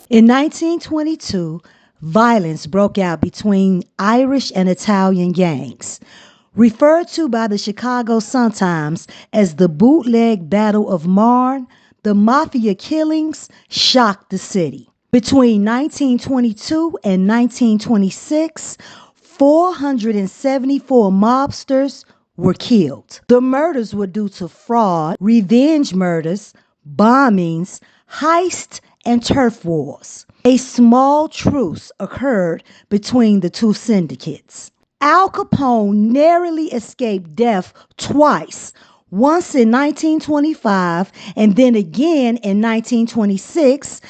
In 1922, violence broke out between Irish and Italian gangs. Referred to by the Chicago Sun-Times as the Bootleg Battle of Marne, the mafia killings shocked the city. Between 1922 and 1926, 474 mobsters were killed. The murders were due to fraud, revenge murders, bombings, heists, and turf wars. A small truce occurred between the two syndicates. Al Capone narrowly escaped death twice, once in 1925 and then again in 1926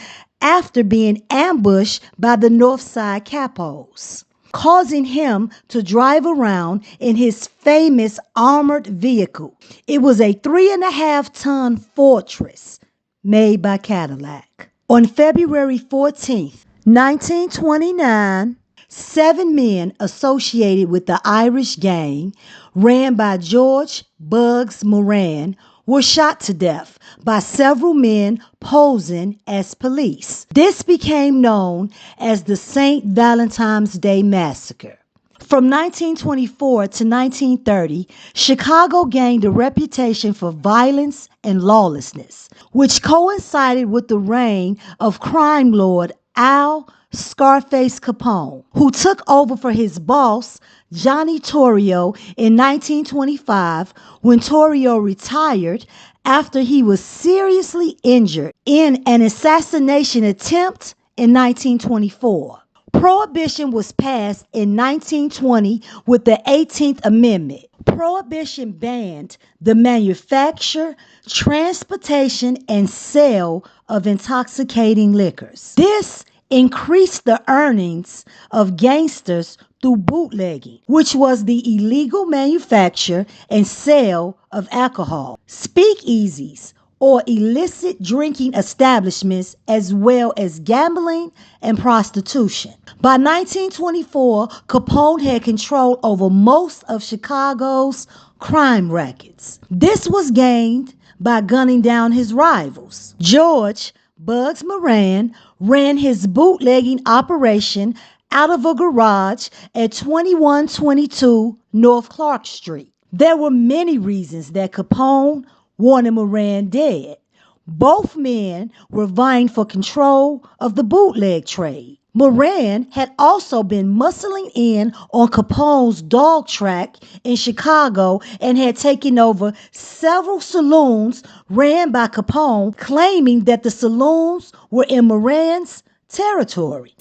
after being ambushed by the Northside Capos, causing him to drive around in his famous armored vehicle. It was a 3.5-ton Fortress made by Cadillac. On February 14th, 1929, 7 men associated with the Irish gang, ran by George Bugs Moran, were shot to death by several men posing as police. This became known as the St. Valentine's Day Massacre. From 1924 to 1930, Chicago gained a reputation for violence and lawlessness, which coincided with the reign of crime lord Al Scarface Capone, who took over for his boss, Johnny Torrio, in 1925 when Torrio retired after he was seriously injured in an assassination attempt in 1924. Prohibition was passed in 1920 with the 18th Amendment. Prohibition banned the manufacture, transportation, and sale of intoxicating liquors. This increased the earnings of gangsters through bootlegging, which was the illegal manufacture and sale of alcohol, speakeasies, or illicit drinking establishments, as well as gambling and prostitution. By 1924, Capone had control over most of Chicago's crime rackets. This was gained by gunning down his rivals. George Bugs Moran ran his bootlegging operation out of a garage at 2122 North Clark Street. There were many reasons that Capone wanted Moran dead. Both men were vying for control of the bootleg trade. Moran had also been muscling in on Capone's dog track in Chicago and had taken over several saloons ran by Capone, claiming that the saloons were in Moran's territory.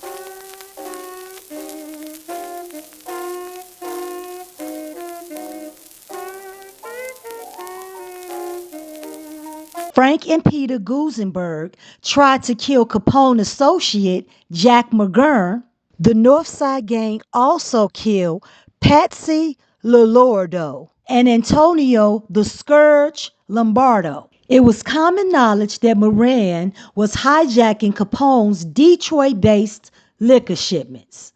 Frank and Peter Gusenberg tried to kill Capone associate Jack McGurn. The Northside Gang also killed Patsy Lolordo and Antonio the Scourge Lombardo. It was common knowledge that Moran was hijacking Capone's Detroit-based liquor shipments.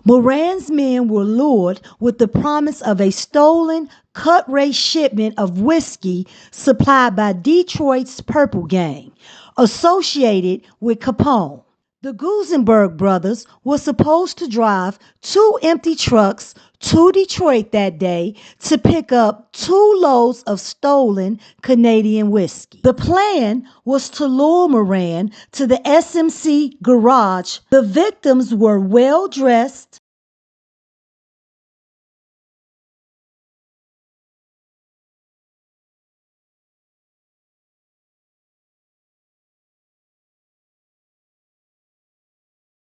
Moran's men were lured with the promise of a stolen cut-rate shipment of whiskey supplied by Detroit's Purple Gang, associated with Capone. The Gusenberg brothers were supposed to drive 2 empty trucks to Detroit that day to pick up 2 loads of stolen Canadian whiskey. The plan was to lure Moran to the SMC garage. The victims were well-dressed,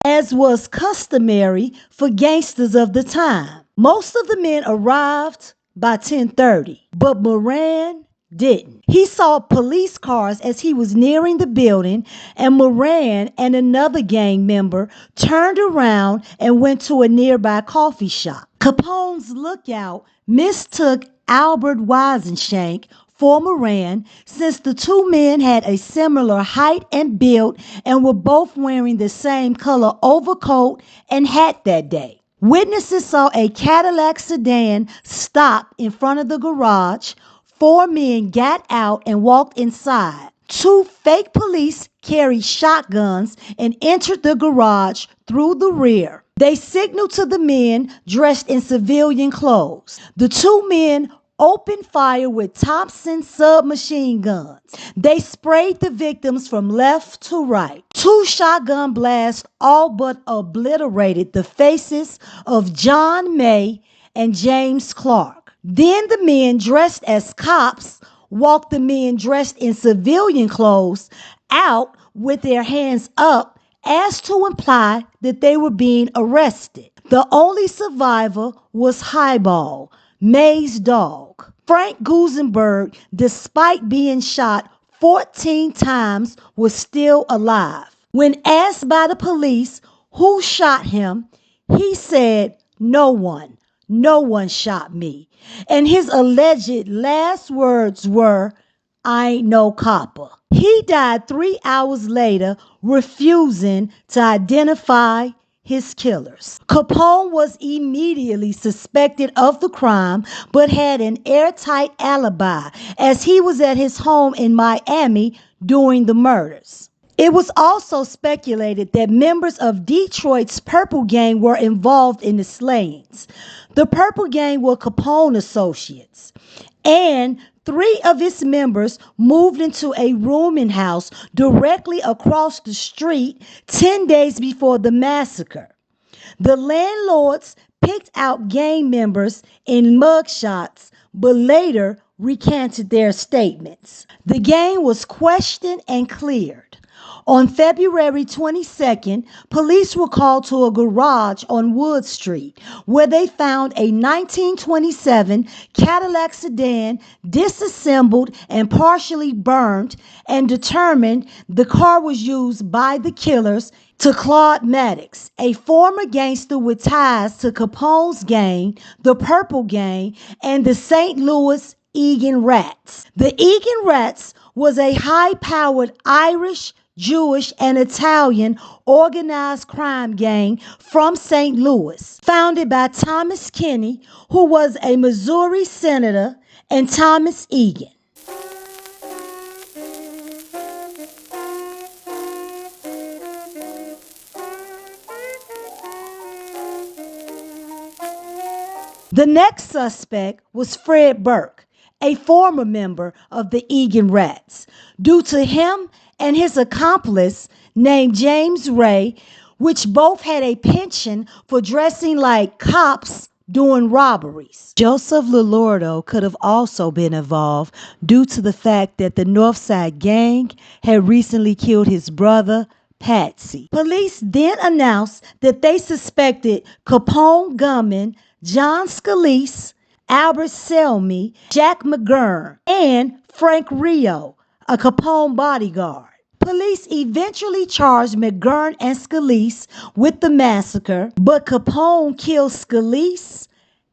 as was customary for gangsters of the time. Most of the men arrived by 10:30, but Moran didn't. He saw police cars as he was nearing the building, and Moran and another gang member turned around and went to a nearby coffee shop. Capone's lookout mistook Albert Weisenshank for Moran, since the 2 men had a similar height and build and were both wearing the same color overcoat and hat that day. Witnesses saw a Cadillac sedan stop in front of the garage. 4 men got out and walked inside. Two fake police carried shotguns and entered the garage through the rear. They signaled to the men dressed in civilian clothes. The two men opened fire with Thompson submachine guns. They sprayed the victims from left to right. Two shotgun blasts all but obliterated the faces of John May and James Clark. Then the men dressed as cops walked the men dressed in civilian clothes out with their hands up as to imply that they were being arrested. The only survivor was Highball, May's dog. Frank Gusenberg, despite being shot 14 times, was still alive. When asked by the police who shot him, he said, "No one. No one shot me." And his alleged last words were, "I ain't no copper." He died 3 hours later, refusing to identify his killers. Capone was immediately suspected of the crime, but had an airtight alibi as he was at his home in Miami during the murders. It was also speculated that members of Detroit's Purple Gang were involved in the slayings. The Purple Gang were Capone associates, and 3 of its members moved into a rooming house directly across the street 10 days before the massacre. The landlords picked out gang members in mugshots, but later recanted their statements. The gang was questioned and cleared. On February 22nd, police were called to a garage on Wood Street, where they found a 1927 Cadillac sedan disassembled and partially burned, and determined the car was used by the killers to Claude Maddox, a former gangster with ties to Capone's gang, the Purple Gang, and the St. Louis Egan Rats. The Egan Rats was a high-powered Irish, Jewish, and Italian organized crime gang from St. Louis, founded by Thomas Kenny, who was a Missouri senator, and Thomas Egan. The next suspect was Fred Burke, a former member of the Egan Rats. Due to him and his accomplice named James Ray, which both had a penchant for dressing like cops doing robberies. Joseph Lilordo could have also been involved due to the fact that the Northside Gang had recently killed his brother, Patsy. Police then announced that they suspected Capone gunman John Scalise, Albert Selmy, Jack McGurn, and Frank Rio, a Capone bodyguard. Police eventually charged McGurn and Scalise with the massacre, but Capone killed Scalise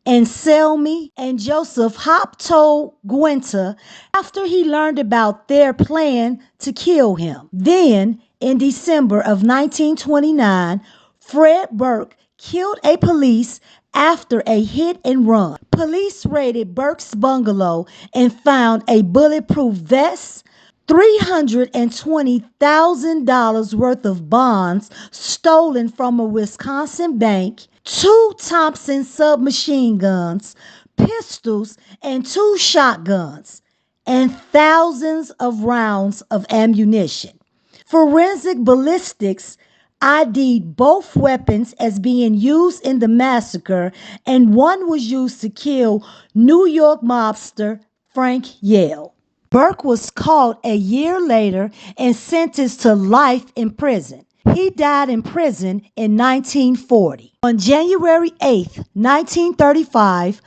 and Selmy, and Joseph Hop told Gwinter after he learned about their plan to kill him. Then, in December of 1929, Fred Burke killed a police after a hit and run. Police raided Burke's bungalow and found a bulletproof vest, $320,000 worth of bonds stolen from a Wisconsin bank, 2 Thompson submachine guns, pistols, and 2 shotguns, and thousands of rounds of ammunition. Forensic ballistics ID'd both weapons as being used in the massacre, and one was used to kill New York mobster Frank Yale. Burke was caught a year later and sentenced to life in prison. He died in prison in 1940. On January 8, 1935,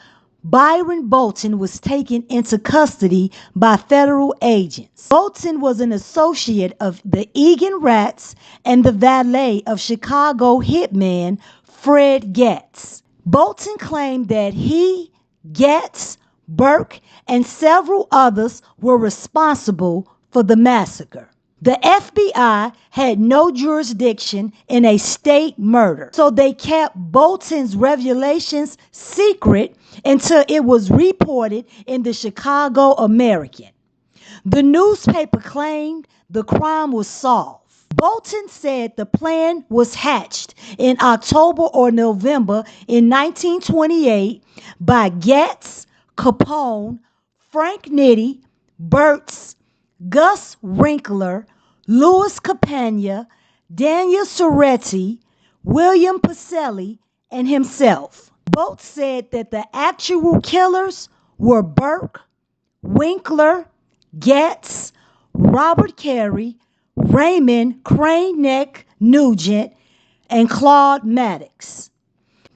Byron Bolton was taken into custody by federal agents. Bolton was an associate of the Egan Rats and the valet of Chicago hitman Fred Getz. Bolton claimed that he, Getz, Burke, and several others were responsible for the massacre. The FBI had no jurisdiction in a state murder, so they kept Bolton's revelations secret until it was reported in the Chicago American. The newspaper claimed the crime was solved. Bolton said the plan was hatched in October or November in 1928 by Getz, Capone, Frank Nitti, Burtz, Gus Winkler, Louis Campagna, Daniel Soretti, William Pacelli, and himself. Both said that the actual killers were Burke, Winkler, Getz, Robert Carey, Raymond Crane Neck Nugent, and Claude Maddox.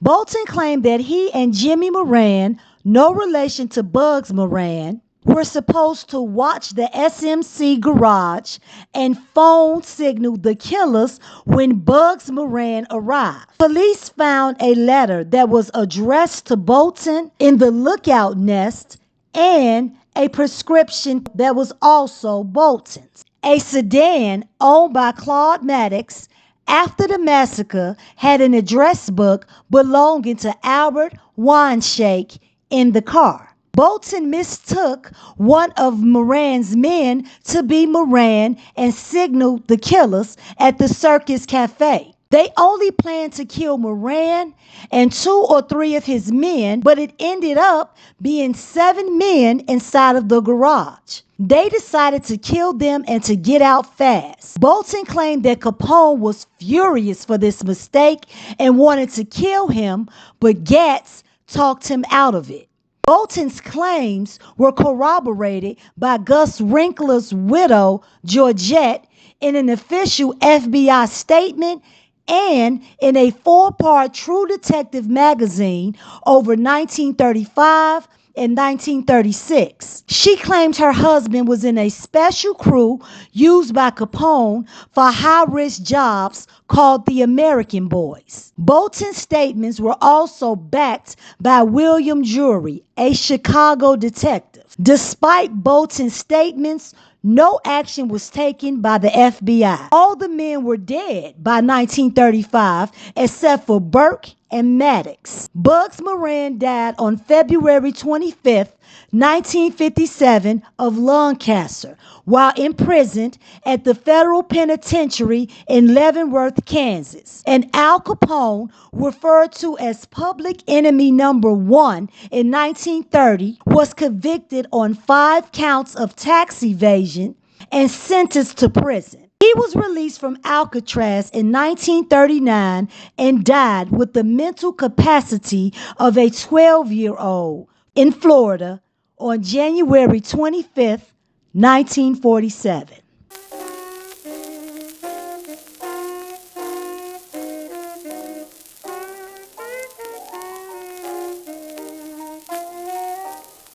Bolton claimed that he and Jimmy Moran, no relation to Bugs Moran, were supposed to watch the SMC garage and phone signal the killers when Bugs Moran arrived. Police found a letter that was addressed to Bolton in the lookout nest and a prescription that was also Bolton's. A sedan owned by Claude Maddox after the massacre had an address book belonging to Albert Weinshake in the car. Bolton mistook one of Moran's men to be Moran and signaled the killers at the Circus Cafe. They only planned to kill Moran and 2 or 3 of his men, but it ended up being 7 men inside of the garage. They decided to kill them and to get out fast. Bolton claimed that Capone was furious for this mistake and wanted to kill him, but Gatz talked him out of it. Bolton's claims were corroborated by Gus Winkler's widow, Georgette, in an official FBI statement and in a 4-part True Detective magazine over 1935 and 1936. She claimed her husband was in a special crew used by Capone for high-risk jobs called the American Boys. Bolton's statements were also backed by William Jury, a Chicago detective. Despite Bolton's statements, no action was taken by the FBI. All the men were dead by 1935 except for Burke and Maddox. Bugs Moran died on February 25th, 1957 of lung cancer while imprisoned at the federal penitentiary in Leavenworth, Kansas. And Al Capone, referred to as Public Enemy Number 1 in 1930, was convicted on 5 counts of tax evasion and sentenced to prison. He was released from Alcatraz in 1939 and died with the mental capacity of a 12-year-old in Florida on January 25th, 1947.